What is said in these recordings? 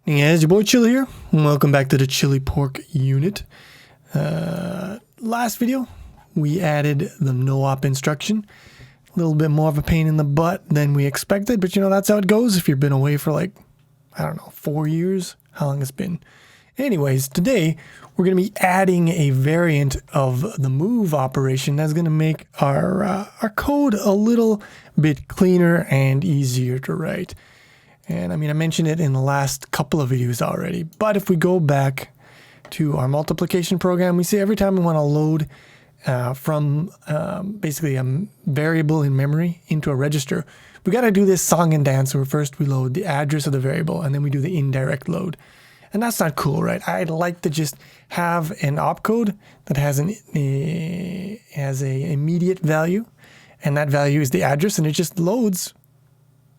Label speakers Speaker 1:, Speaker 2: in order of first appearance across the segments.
Speaker 1: Yeah, it's your boy Chili here. Welcome back to the Chili Pork unit. Last video, we added the no-op instruction. A little bit more of a pain in the butt than we expected, but you know, that's how it goes if you've been away for like, I don't know, 4 years, how long it's been. Anyways, today we're going to be adding a variant of the move operation that's going to make our code a little bit cleaner and easier to write. And I mean, I mentioned it in the last couple of videos already, but if we go back to our multiplication program, we see every time we want to load from basically a variable in memory into a register, we got to do this song and dance where first we load the address of the variable and then we do the indirect load. And that's not cool, right? I'd like to just have an opcode that has a immediate value, and that value is the address, and it just loads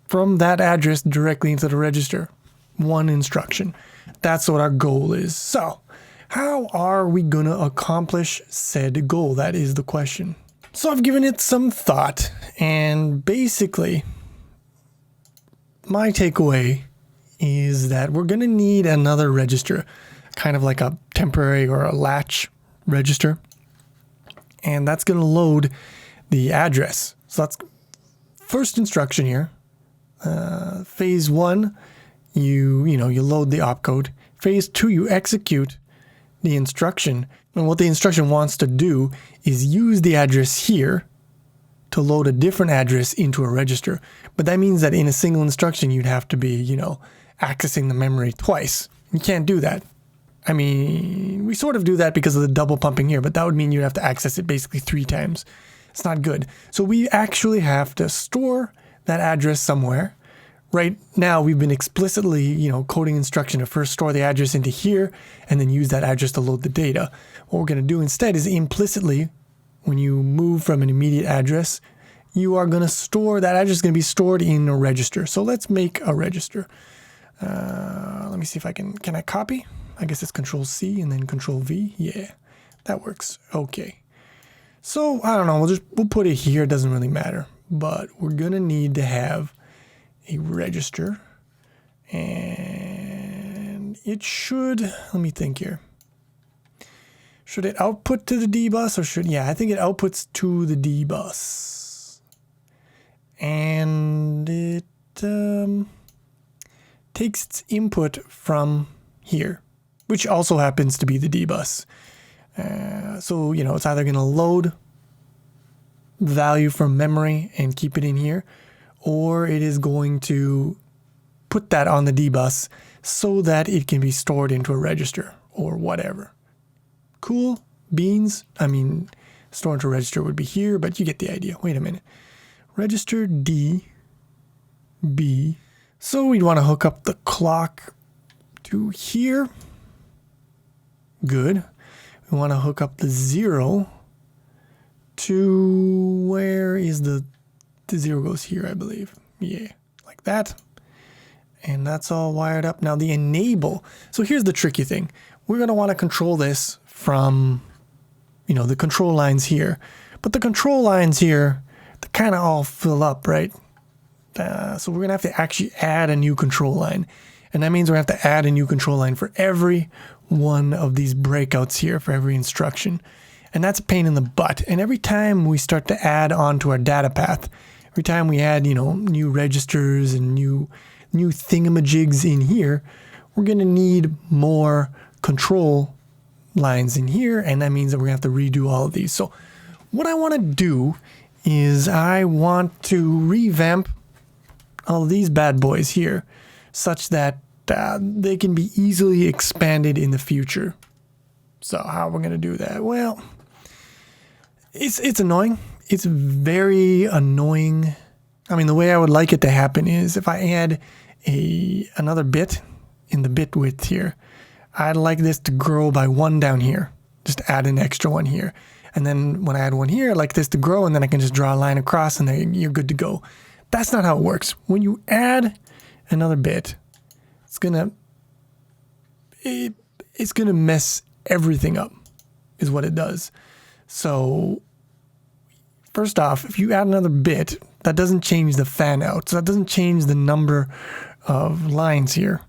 Speaker 1: from that address directly into the register. One instruction. That's what our goal is. So, how are we going to accomplish said goal? That is the question. So I've given it some thought, and basically, my takeaway is that we're going to need another register, kind of like a temporary or a latch register, and that's going to load the address. So that's first instruction here. Phase 1, you load the opcode. Phase 2, you execute the instruction. And what the instruction wants to do is use the address here to load a different address into a register. But that means that in a single instruction, you'd have to be, accessing the memory twice. You can't do that. I mean, we sort of do that because of the double pumping here, but that would mean you'd have to access it basically 3 times. It's not good. So we actually have to store that address somewhere. Right now, we've been explicitly, coding instruction to first store the address into here and then use that address to load the data. What we're going to do instead is implicitly, when you move from an immediate address, you are going to store, that address is going to be stored in a register. So let's make a register. Let me see if can I copy? I guess it's Control C and then Control V. Yeah, that works. Okay. So I don't know, we'll put it here. It doesn't really matter, but we're going to need to have a register, and it should, let me think here. Should it output to the D bus or I think it outputs to the D bus. And it takes its input from here, which also happens to be the D bus. So, it's either going to load value from memory and keep it in here, or it is going to put that on the D bus so that it can be stored into a register or whatever. Cool beans. I mean, store into a register would be here, but you get the idea. Wait a minute. Register D, B. So we'd want to hook up the clock to here. Good. We want to hook up the 0 to where is the 0 goes here, I believe. Yeah, like that. And that's all wired up. Now the enable. So here's the tricky thing. We're going to want to control this from, the control lines here. But the control lines here, they kind of all fill up, right? So we're going to have to actually add a new control line. And that means we're going to have to add a new control line for every one of these breakouts here, for every instruction. And that's a pain in the butt. And every time we start to add on to our data path, every time we add, new registers and new thingamajigs in here, we're going to need more control lines in here, and that means that we're going to have to redo all of these. So what I want to do is I want to revamp all of these bad boys here such that they can be easily expanded in the future. So how are we going to do that? Well, it's annoying. It's very annoying. I mean, the way I would like it to happen is if I add another bit in the bit width here, I'd like this to grow by 1 down here. Just add an extra 1 here. And then when I add 1 here, I'd like this to grow, and then I can just draw a line across and then you're good to go. That's not how it works. When you add another bit, it's gonna mess everything up, is what it does. So first off, if you add another bit, that doesn't change the fan out. So that doesn't change the number of lines here.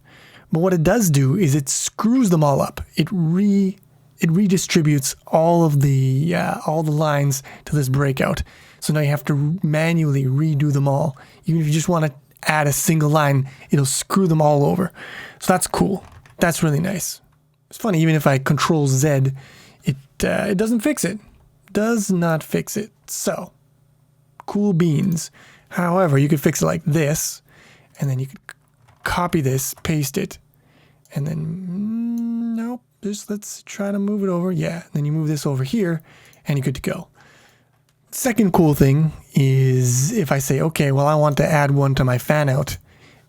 Speaker 1: But what it does do is it screws them all up. It redistributes all the lines to this breakout. So now you have to manually redo them all. Even if you just want to add a single line, it'll screw them all over. So that's cool. That's really nice. It's funny, even if I Control Z, it doesn't fix it. Does not fix it. So, cool beans. However, you could fix it like this, and then you could copy this, paste it, and then, nope, just let's try to move it over. Yeah, then you move this over here, and you're good to go. Second cool thing is if I say, okay, well, I want to add one to my fan out,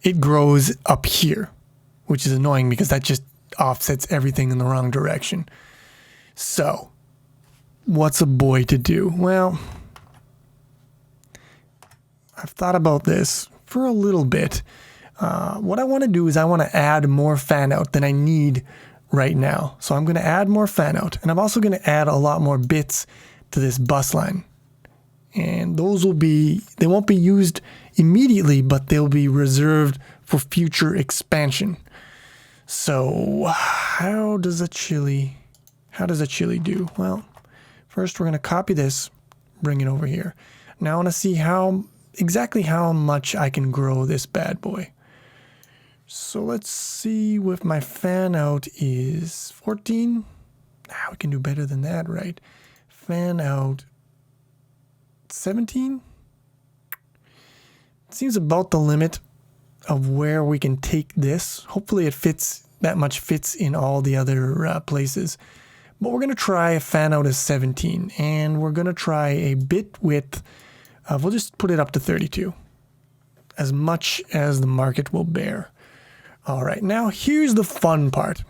Speaker 1: it grows up here, which is annoying because that just offsets everything in the wrong direction. So, what's a boy to do? Well, I've thought about this for a little bit. What I want to do is I want to add more fan out than I need right now. So I'm going to add more fan out, and I'm also going to add a lot more bits to this bus line. And those they won't be used immediately, but they'll be reserved for future expansion. So how does a chili do? Well, first we're going to copy this, bring it over here. Now I want to see exactly how much I can grow this bad boy. So let's see if my fan out is 14. We can do better than that, right? Fan out 17? Seems about the limit of where we can take this. Hopefully it fits in all the other places. But we're going to try a fan out as 17, and we're going to try a bit width of, we'll just put it up to 32. As much as the market will bear. All right, now here's the fun part.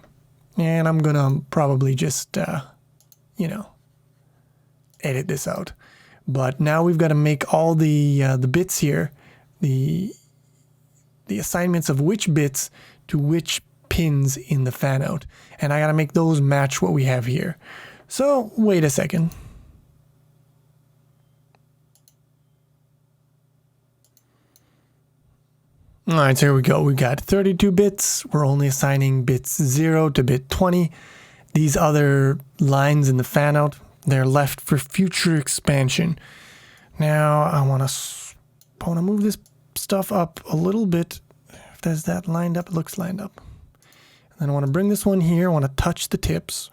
Speaker 1: And I'm going to probably just, edit this out. But now we've got to make all the bits here, the assignments of which bits to which pins in the fan out. And I got to make those match what we have here. So wait a second. All right, so here we go. We got 32 bits. We're only assigning bits 0 to bit 20. These other lines in the fan out, they're left for future expansion. Now I want to move this stuff up a little bit. If there's that lined up, it looks lined up. And then I want to bring this one here. I want to touch the tips.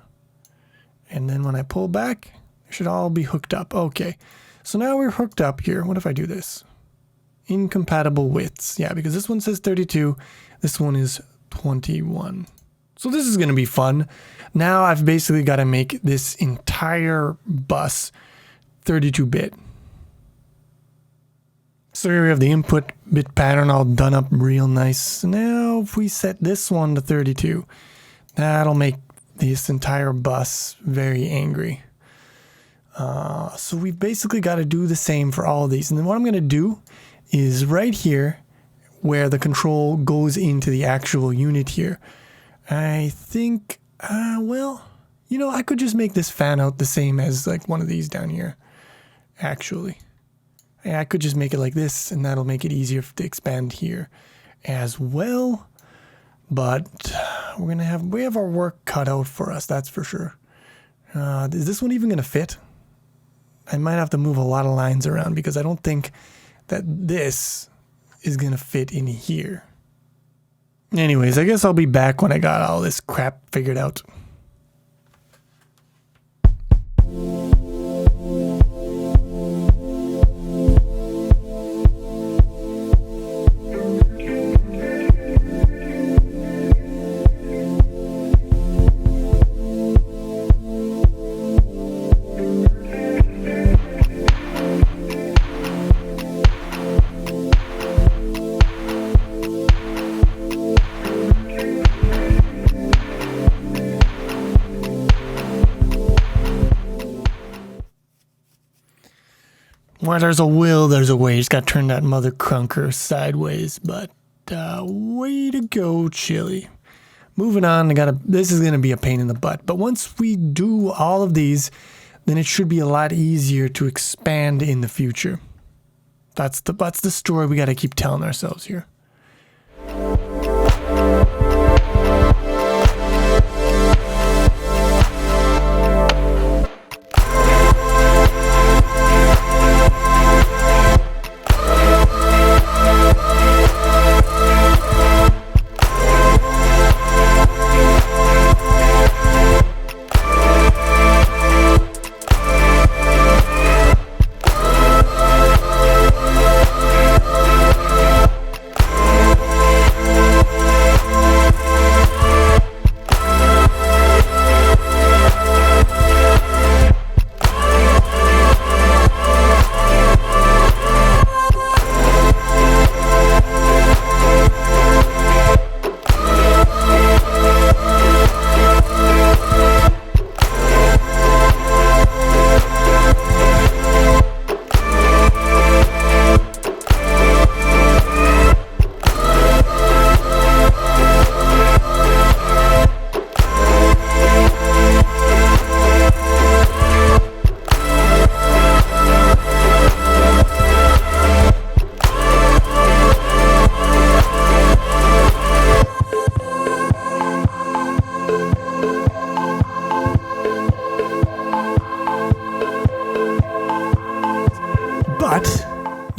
Speaker 1: And then when I pull back, it should all be hooked up. Okay, so now we're hooked up here. What if I do this? Incompatible widths. Yeah, because this one says 32. This one is 21. So this is going to be fun. Now I've basically got to make this entire bus 32-bit. So here we have the input bit pattern all done up real nice. Now if we set this one to 32, that'll make this entire bus very angry. So we've basically got to do the same for all of these. And then what I'm going to do is right here where the control goes into the actual unit here. I think, I could just make this fan out the same as like one of these down here, actually. Yeah, I could just make it like this, and that'll make it easier to expand here as well. But we have our work cut out for us, that's for sure. Is this one even going to fit? I might have to move a lot of lines around because I don't think that this is going to fit in here. Anyways, I guess I'll be back when I got all this crap figured out. Where there's a will, there's a way. Just got to turn that mother crunker sideways. But way to go, Chili. Moving on, this is going to be a pain in the butt. But once we do all of these, then it should be a lot easier to expand in the future. That's the story we got to keep telling ourselves here.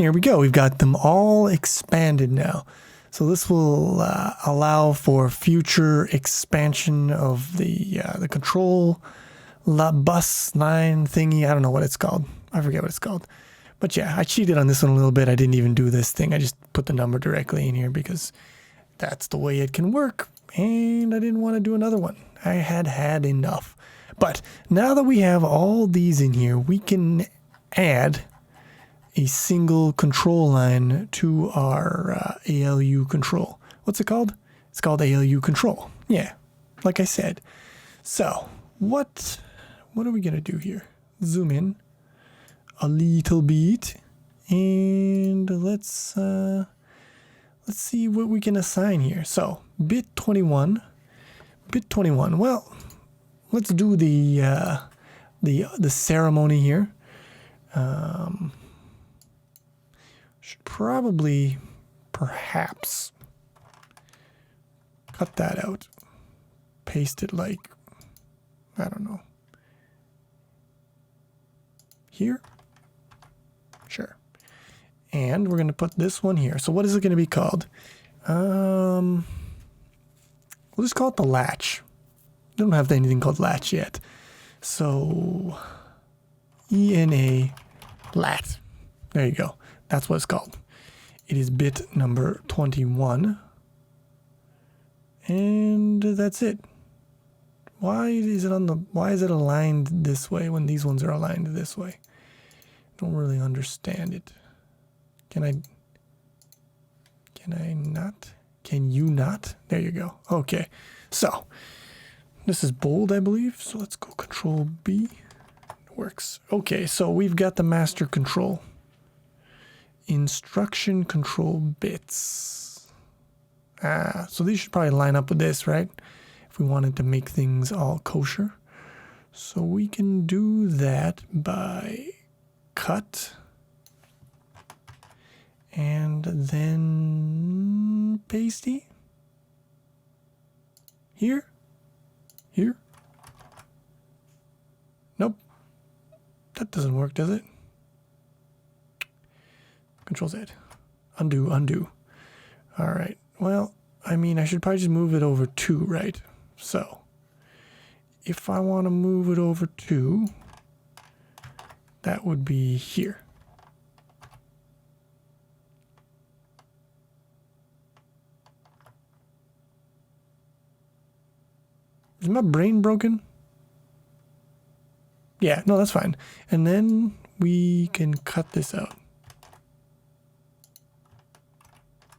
Speaker 1: Here we go. We've got them all expanded now. So this will allow for future expansion of the control bus line thingy. I don't know what it's called. I forget what it's called. But yeah, I cheated on this one a little bit. I didn't even do this thing. I just put the number directly in here because that's the way it can work. And I didn't want to do another one. I had enough. But now that we have all these in here, we can add a single control line to our ALU control. What's it called? It's called ALU control. Yeah, like I said. So what are we gonna do here? Zoom in a little bit, and let's see what we can assign here. So bit 21. Well, let's do the ceremony here. Should probably, perhaps, cut that out. Paste it like, I don't know. Here? Sure. And we're going to put this one here. So what is it going to be called? We'll just call it the Latch. We don't have anything called Latch yet. So, ENA Lat. There you go. That's what it's called. It is bit number 21. And that's it. Why is it aligned this way when these ones are aligned this way? Don't really understand it. Can I not? Can you not? There you go. Okay. So, this is bold, I believe. So let's go Control B. It works. Okay, so we've got the master control. Instruction control bits. So these should probably line up with this, right? If we wanted to make things all kosher. So we can do that by cut and then pasty. Here. Nope. That doesn't work, does it? Control Z. Undo. All right. Well, I mean, I should probably just move it over 2, right? So, if I want to move it over 2, that would be here. Is my brain broken? Yeah, no, that's fine. And then we can cut this out.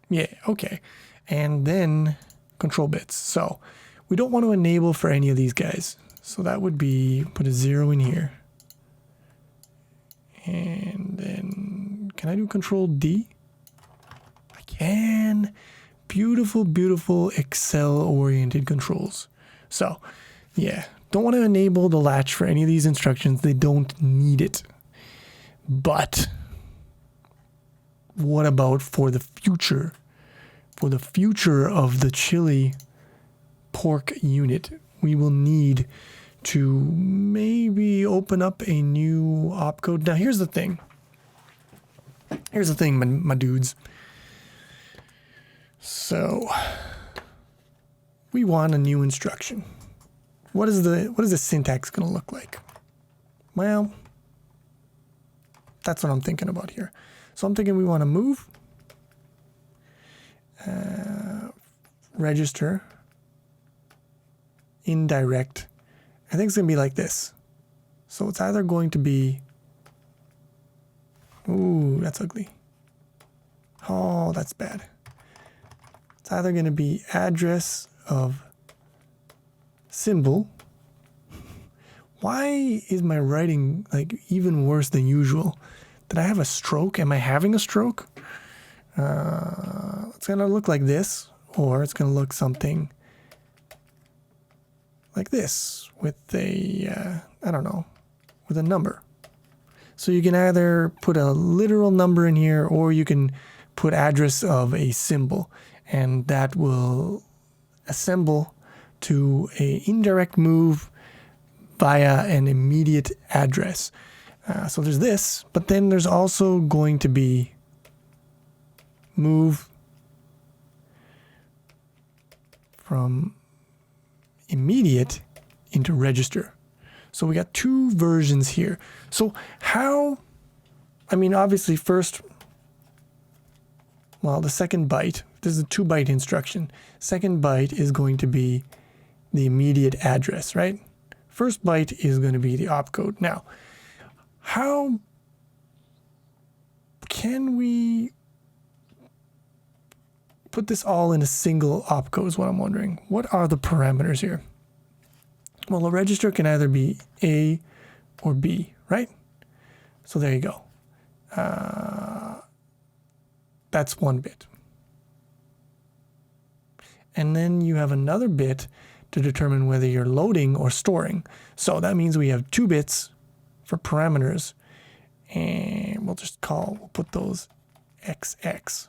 Speaker 1: Yeah, okay. And then control bits. So we don't want to enable for any of these guys. So that would be, put a 0 in here. And then, can I do control D? I can. Beautiful Excel-oriented controls. So, yeah, don't want to enable the latch for any of these instructions. They don't need it. But what about for the future? For the future of the chili pork unit, we will need to maybe open up a new opcode. Now, here's the thing. My dudes. So, we want a new instruction. What is the syntax going to look like? Well, that's what I'm thinking about here. So I'm thinking we want to move, register, indirect. I think it's going to be like this. So it's either going to be, ooh, that's ugly. Oh, that's bad. It's either going to be address of symbol. Why is my writing like even worse than usual? Did I have a stroke? Am I having a stroke? It's going to look like this, or it's going to look something like this with a, I don't know, with a number. So you can either put a literal number in here, or you can put address of a symbol, and that will assemble to a indirect move via an immediate address. So there's this, but then there's also going to be move from immediate into register. So we got two versions here. So how, I mean, obviously first, well, the second byte, this is a 2-byte instruction. Second byte is going to be the immediate address, right? First byte is going to be the opcode. Now, how can we put this all in a single opcode is what I'm wondering. What are the parameters here? Well, a register can either be A or B, right? So there you go. That's 1 bit. And then you have another bit to determine whether you're loading or storing. So that means we have 2 bits for parameters, and we'll put those XX.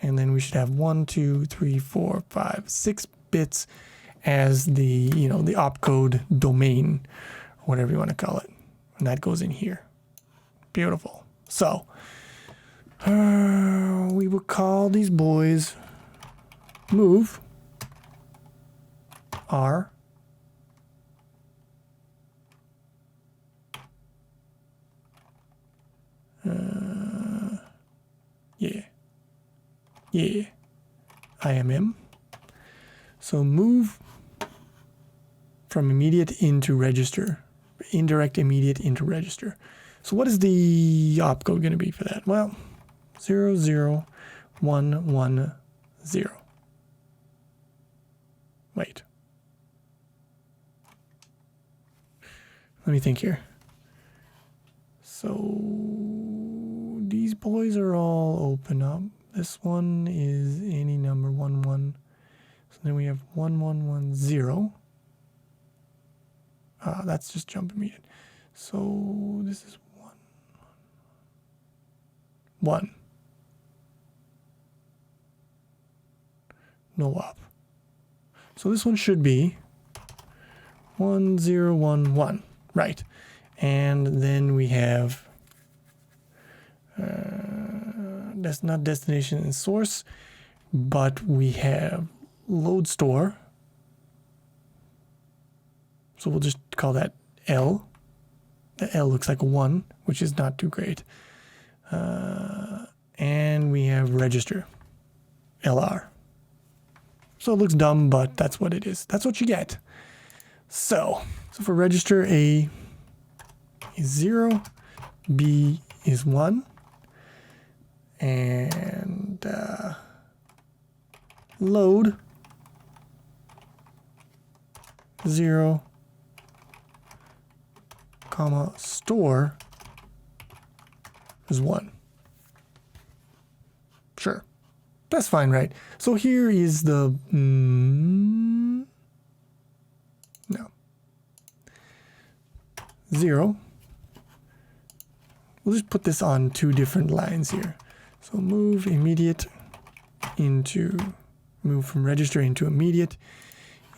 Speaker 1: And then we should have 1, 2, 3, 4, 5, 6 bits as the, the opcode domain, or whatever you want to call it. And that goes in here. Beautiful. So, we will call these boys move R yeah IMM. So move from immediate into register, indirect immediate into register. So what is the opcode going to be for that? Well, 00110. Wait. Let me think here. So these boys are all open up. This one is any number 11. So then we have 1110. That's just jump immediate. So this is 1. No op. So this one should be 1011. Right. And then we have that's not destination and source, but we have load store. So we'll just call that L. The L looks like a 1, which is not too great. And we have register, LR. So it looks dumb, but that's what it is. That's what you get. So for register, A is 0, B is 1, and load 0, comma, store is 1. Sure. That's fine, right? So here is the... no. 0. We'll just put this on 2 different lines here. So move immediate into... move from register into immediate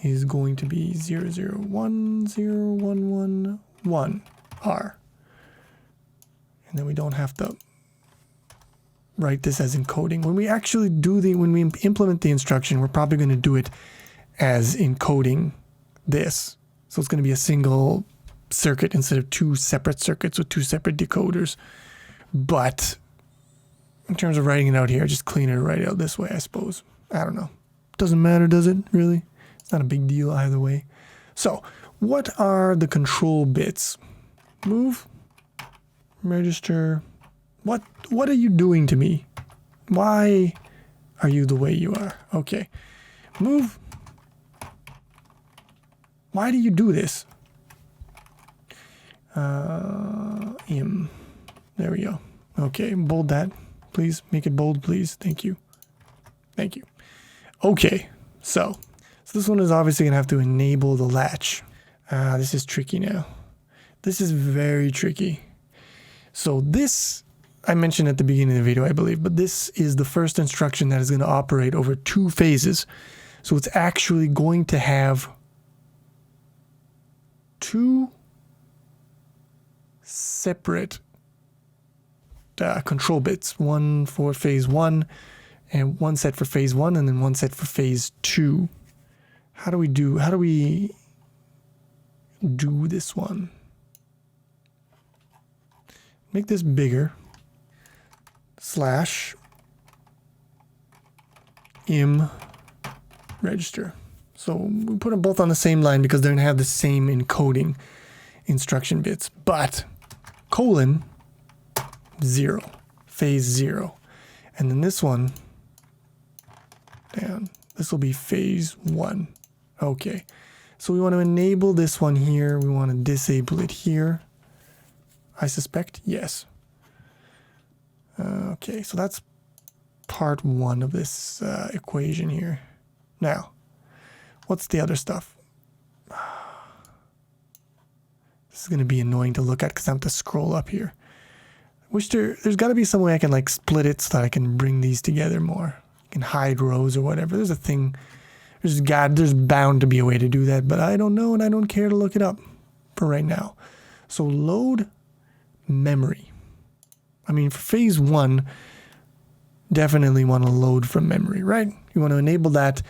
Speaker 1: is going to be 0010111 R. And then we don't have to write this as encoding. When we actually when we implement the instruction, we're probably going to do it as encoding this. So it's going to be a single circuit instead of 2 separate circuits with 2 separate decoders. But in terms of writing it out here, just clean it right out this way, I suppose. I don't know. Doesn't matter, does it, really? It's not a big deal either way. So what are the control bits? Move, register. What are you doing to me? Why are you the way you are? Okay. Move. Why do you do this? Im. There we go. Okay, bold that. Please make it bold, please. Thank you. Thank you. Okay, so this one is obviously going to have to enable the latch. This is tricky now. This is very tricky. So this, I mentioned at the beginning of the video, I believe, but this is the first instruction that is going to operate over 2 phases. So it's actually going to have 2 separate control bits. One for phase 1 and one set for phase 1 and then one set for phase 2. How do we do this one? Make this bigger. / im register. So we put them both on the same line because they're going to have the same encoding instruction bits. But colon 0, phase 0. And then this one down. This will be phase 1. Okay. So we want to enable this one here. We want to disable it here. I suspect, yes. Okay, so that's part 1 of this equation here. Now, what's the other stuff? This is going to be annoying to look at because I have to scroll up here. Wish there's got to be some way I can like split it so that I can bring these together more. I can hide rows or whatever. There's a thing. There's bound to be a way to do that, but I don't know and I don't care to look it up for right now. So load memory. I mean, for phase 1, definitely want to load from memory, right? You want to enable that.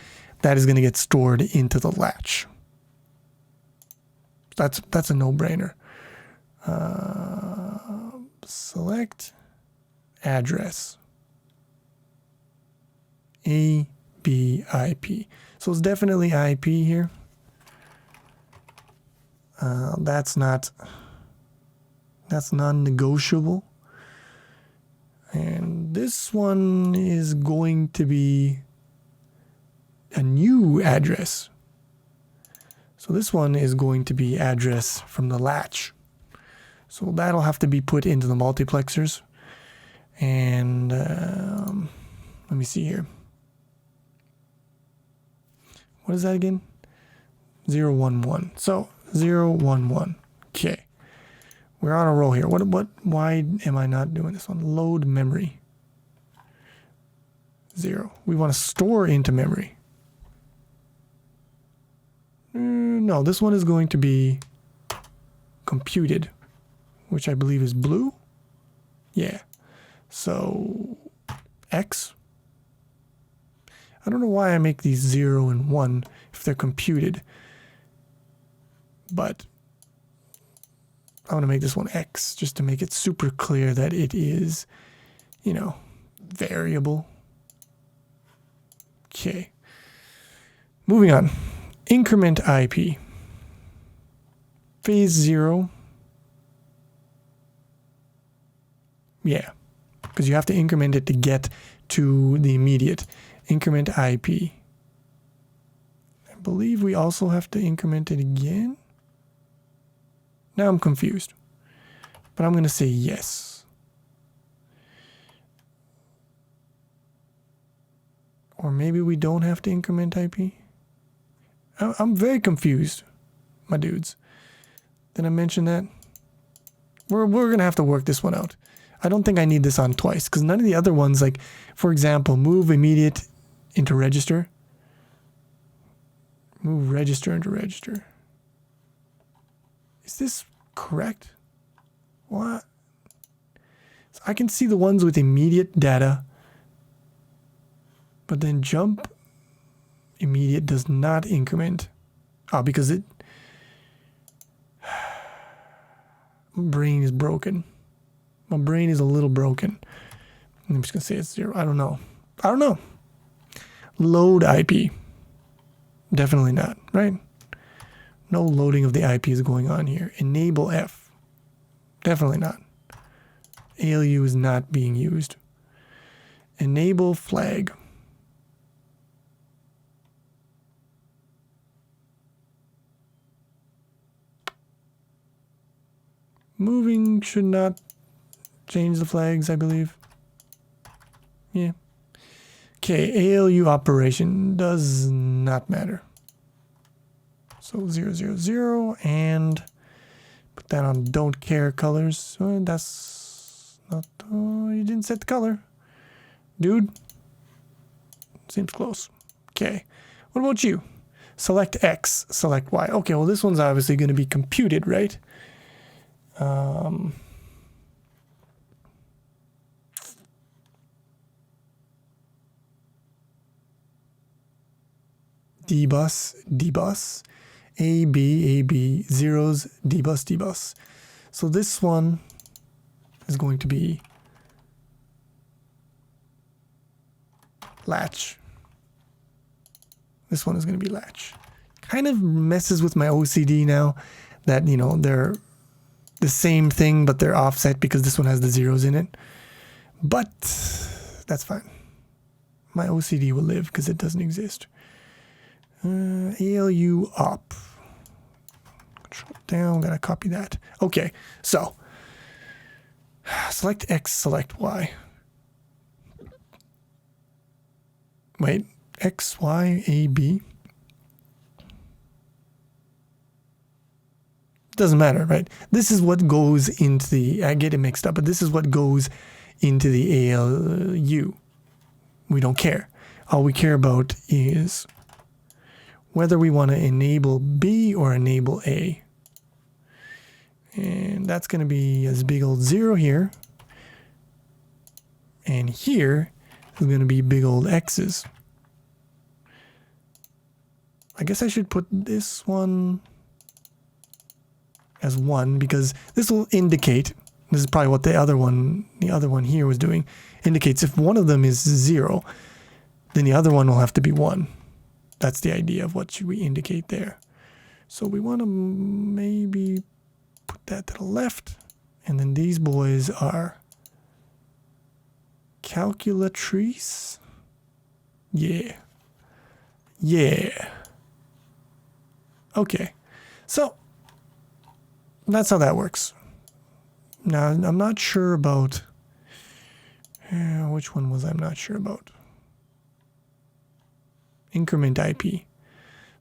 Speaker 1: That is going to get stored into the latch. That's a no-brainer. Select address. ABIP. So it's definitely IP here. That's non-negotiable. And this one is going to be a new address. So this one is going to be address from the latch. So that'll have to be put into the multiplexers. And let me see here. What is that again? 011. So 011. Okay. We're on a roll here. Why am I not doing this one? Load memory. 0. We want to store into memory. No, this one is going to be computed, which I believe is blue. Yeah. So X. I don't know why I make these 0 and 1 if they're computed, but I want to make this one X just to make it super clear that it is, variable. Okay. Moving on. Increment IP. Phase 0. Yeah. Because you have to increment it to get to the immediate. Increment IP. I believe we also have to increment it again. Now I'm confused, but I'm going to say yes. Or maybe we don't have to increment IP. I'm very confused, my dudes. Did I mention that? We're going to have to work this one out. I don't think I need this on twice because none of the other ones, like, for example, move immediate into register. Move register into register. Is this correct? What? So I can see the ones with immediate data, but then jump immediate does not increment. Oh, because it... My brain is broken. My brain is a little broken. I'm just going to say it's 0. I don't know. Load IP. Definitely not, right? No loading of the IP is going on here. Enable F. Definitely not. ALU is not being used. Enable flag. Moving should not change the flags, I believe. Yeah. Okay, ALU operation does not matter. So 000 and put that on don't care colors. That's not, you didn't set the color. Dude. Seems close. Okay. What about you? Select X, select Y. Okay, well this one's obviously going to be computed, right? dbus, dbus, AB, zeros, dbus, dbus. So this one is going to be latch. This one is going to be latch. Kind of messes with my OCD now that, you know, they're the same thing, but they're offset because this one has the zeros in it. But that's fine. My OCD will live because it doesn't exist. ALU up. Control down, gotta copy that. Okay, so select X, select Y. Wait, X, Y, A, B. Doesn't matter, right? This is what goes into the, I get it mixed up, but this is what goes into the ALU. We don't care. All we care about is whether we want to enable B or enable A. And that's going to be this big old 0 here. And here is going to be big old X's. I guess I should put this one as 1 because this will indicate, this is probably what the other one here was doing, indicates if one of them is 0, then the other one will have to be 1. That's the idea of what should we indicate there. So we want to maybe put that to the left, and then these boys are calculatrice. Yeah. Yeah. Okay. So that's how that works. Now, I'm not sure about which one was I'm not sure about. Increment IP.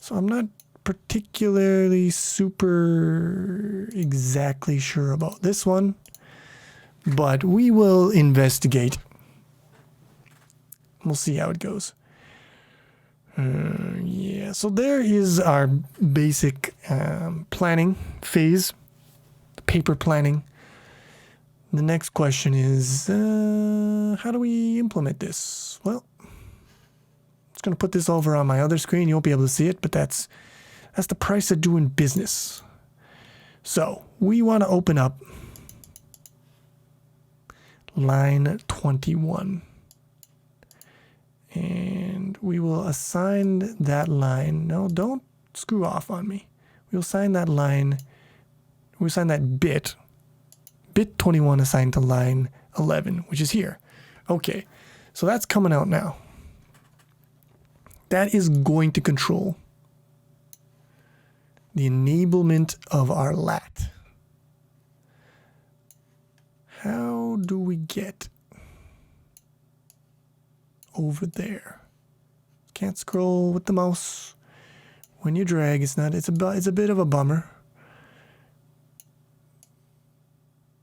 Speaker 1: So I'm not particularly super exactly sure about this one, but we will investigate. We'll see how it goes. Yeah, so there is our basic planning phase, paper planning. The next question is, how do we implement this? Well, I'm just going to put this over on my other screen. You won't be able to see it, but that's the price of doing business. So we want to open up line 21. And we will assign that line. No, don't screw off on me. We'll assign that line. We'll assign that bit 21 assigned to line 11, which is here. Okay, so that's coming out now. That is going to control the enablement of our lat. How do we get over there? Can't scroll with the mouse when you drag. It's a bit of a bummer.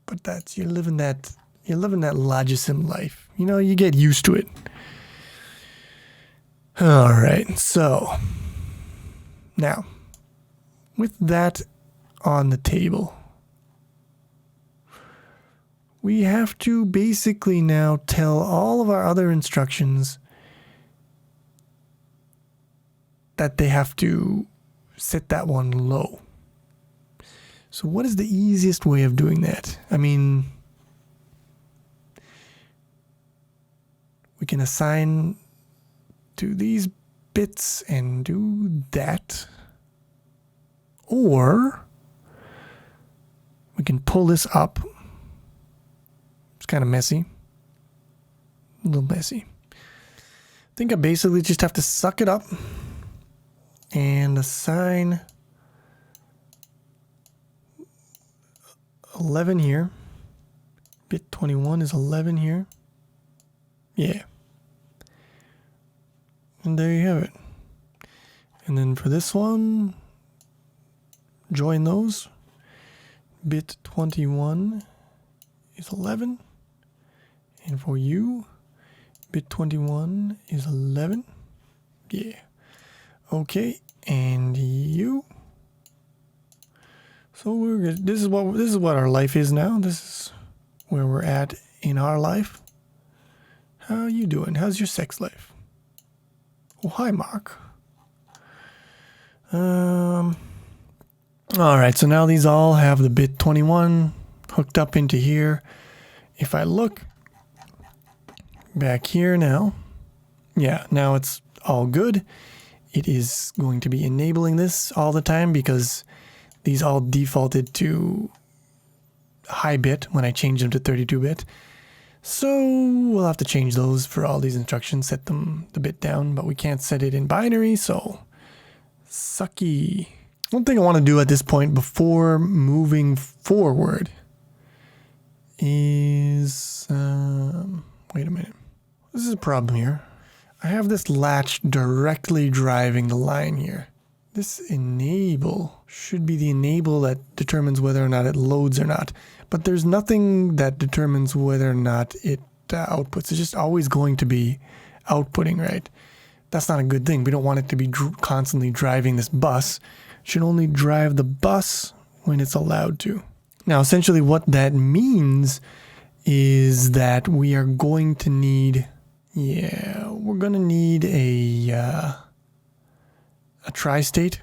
Speaker 1: But that's you're living that Logisim life. You know, you get used to it. All right, so now with that on the table, we have to basically now tell all of our other instructions that they have to set that one low. So what is the easiest way of doing that? I mean, we can assign to these bits and do that. Or we can pull this up. It's kind of messy. A little messy. I think I basically just have to suck it up and assign 11 here. Bit 21 is 11 here. Yeah. And there you have it. And then for this one, join those. Bit 21 is 11. And for you, bit 21 is 11. Yeah. Okay, and you. So we're good. This is what our life is now. This is where we're at in our life. How are you doing? How's your sex life? Oh, hi, Mark. All right, so now these all have the bit 21 hooked up into here. If I look back here now, yeah, now it's all good. It is going to be enabling this all the time because these all defaulted to high bit when I changed them to 32-bit. So we'll have to change those for all these instructions, set them the bit down, but we can't set it in binary, so sucky. One thing I want to do at this point before moving forward is, wait a minute. This is a problem here. I have this latch directly driving the line here. This enable should be the enable that determines whether or not it loads or not. But there's nothing that determines whether or not it outputs. It's just always going to be outputting, right? That's not a good thing. We don't want it to be constantly driving this bus. It should only drive the bus when it's allowed to. Now, essentially what that means is that we are going to need, we're going to need a TriState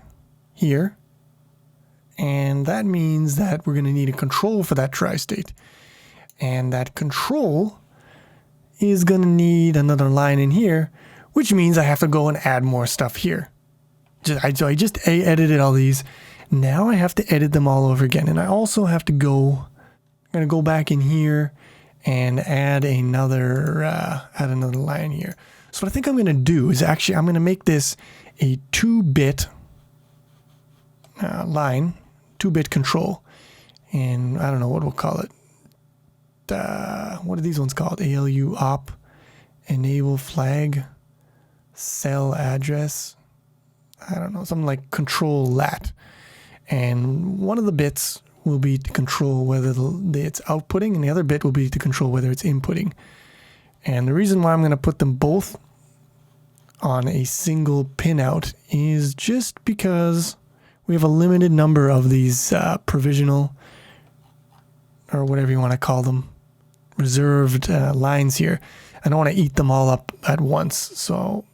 Speaker 1: here. And that means that we're going to need a control for that TriState. And that control is going to need another line in here, which means I have to go and add more stuff here. So I just edited all these. Now I have to edit them all over again. And I also have to go, I'm going to go back in here and add another line here. So what I think I'm going to do is actually, I'm going to make this a 2-bit line, 2-bit control. And I don't know what we'll call it. What are these ones called? ALU op, enable flag, cell address. I don't know, something like control lat. And one of the bits will be to control whether it's outputting, and the other bit will be to control whether it's inputting. And the reason why I'm going to put them both on a single pinout is just because we have a limited number of these provisional, or whatever you want to call them, reserved lines here. I don't want to eat them all up at once. So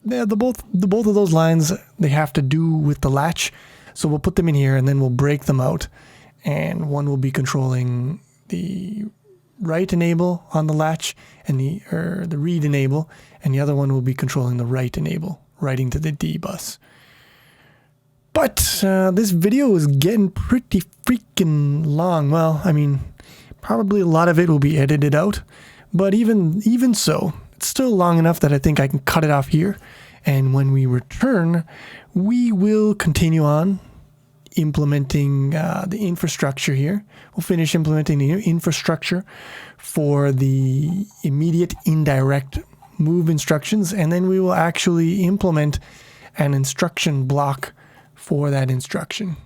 Speaker 1: yeah, the both of those lines, they have to do with the latch. So we'll put them in here and then we'll break them out. And one will be controlling the write enable on the latch and the read enable, and the other one will be controlling the write enable, writing to the D bus. But this video is getting pretty freaking long. Well, I mean, probably a lot of it will be edited out, but even so, it's still long enough that I think I can cut it off here. And when we return, we will continue on implementing the infrastructure here. We'll finish implementing the infrastructure for the immediate indirect move instructions, and then we will actually implement an instruction block for that instruction.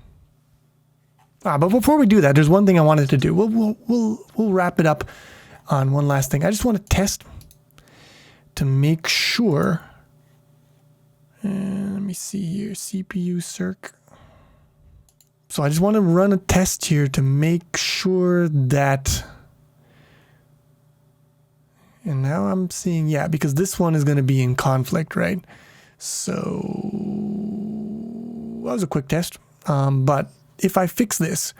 Speaker 1: But before we do that, there's one thing I wanted to do. We'll wrap it up on one last thing. I just want to test to make sure. Let me see here, CPU circ. So I just want to run a test here to make sure that, and now I'm seeing, yeah, because this one is going to be in conflict, right? So that was a quick test. But if I fix this,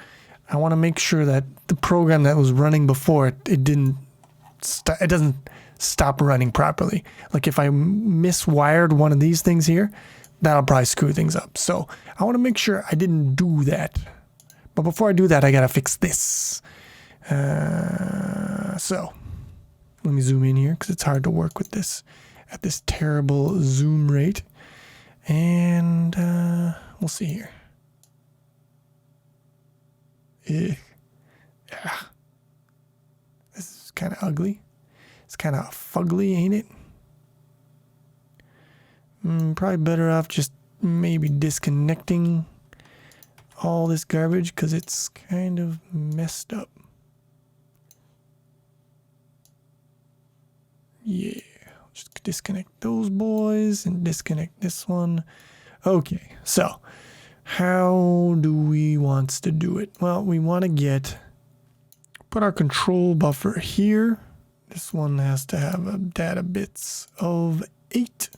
Speaker 1: I want to make sure that the program that was running before it doesn't stop running properly. Like if I miswired one of these things here, that'll probably screw things up. So I want to make sure I didn't do that. But before I do that, I got to fix this. So let me zoom in here because it's hard to work with this at this terrible zoom rate. And we'll see here. Yeah. This is kind of ugly. It's kind of fugly, ain't it? Probably better off just maybe disconnecting all this garbage because it's kind of messed up. Yeah, just disconnect those boys and disconnect this one. Okay, so how do we want to do it? Well, we want to put our control buffer here. This one has to have a data bits of 8.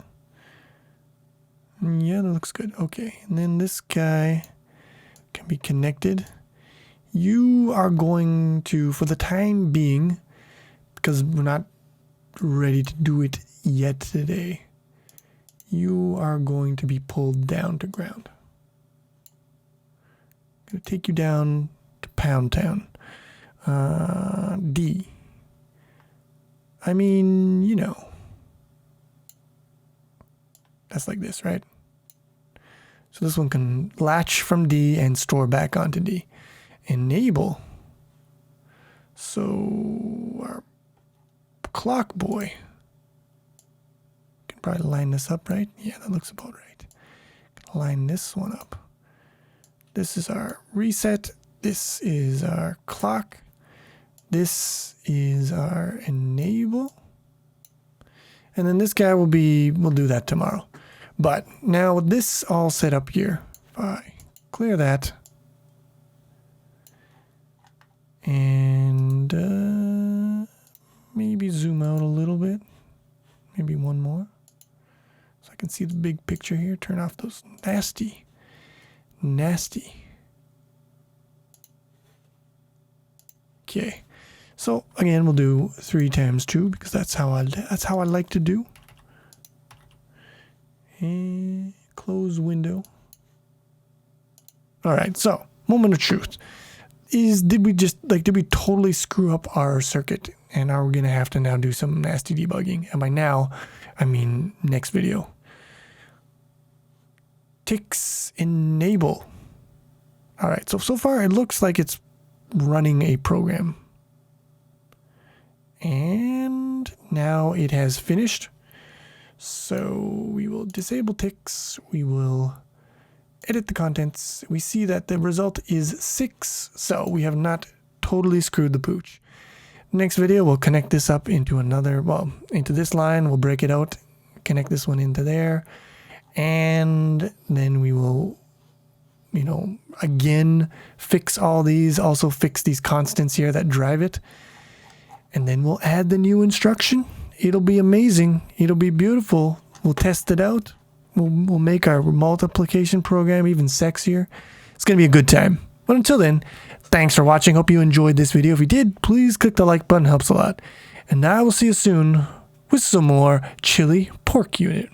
Speaker 1: Yeah, that looks good. Okay, and then this guy can be connected. You are going to, for the time being, because we're not ready to do it yet today, you are going to be pulled down to ground. I'm going to take you down to Pound Town. D. I mean, you know. That's like this, right? So this one can latch from D and store back onto D. Enable. So our clock boy can probably line this up, right? Yeah, that looks about right. Line this one up. This is our reset. This is our clock. This is our enable. And then this guy we'll do that tomorrow. But now with this all set up here, if I clear that and maybe zoom out a little bit, maybe one more, so I can see the big picture here. Turn off those nasty. Okay, so again we'll do 3 times 2 because that's how I like to do. And close window. All right, so moment of truth is, did we totally screw up our circuit, and are we gonna have to now do some nasty debugging? And by now I mean next video. Ticks enable. All right, so far it looks like it's running a program, and now it has finished. So we will disable ticks, we will edit the contents. We see that the result is 6, so we have not totally screwed the pooch. Next video, we'll connect this up into into this line, we'll break it out, connect this one into there, and then we will, again, fix all these, also fix these constants here that drive it, and then we'll add the new instruction. It'll be amazing. It'll be beautiful. We'll test it out. We'll make our multiplication program even sexier. It's going to be a good time. But until then, thanks for watching. Hope you enjoyed this video. If you did, please click the like button. Helps a lot. And I will see you soon with some more chili pork unit.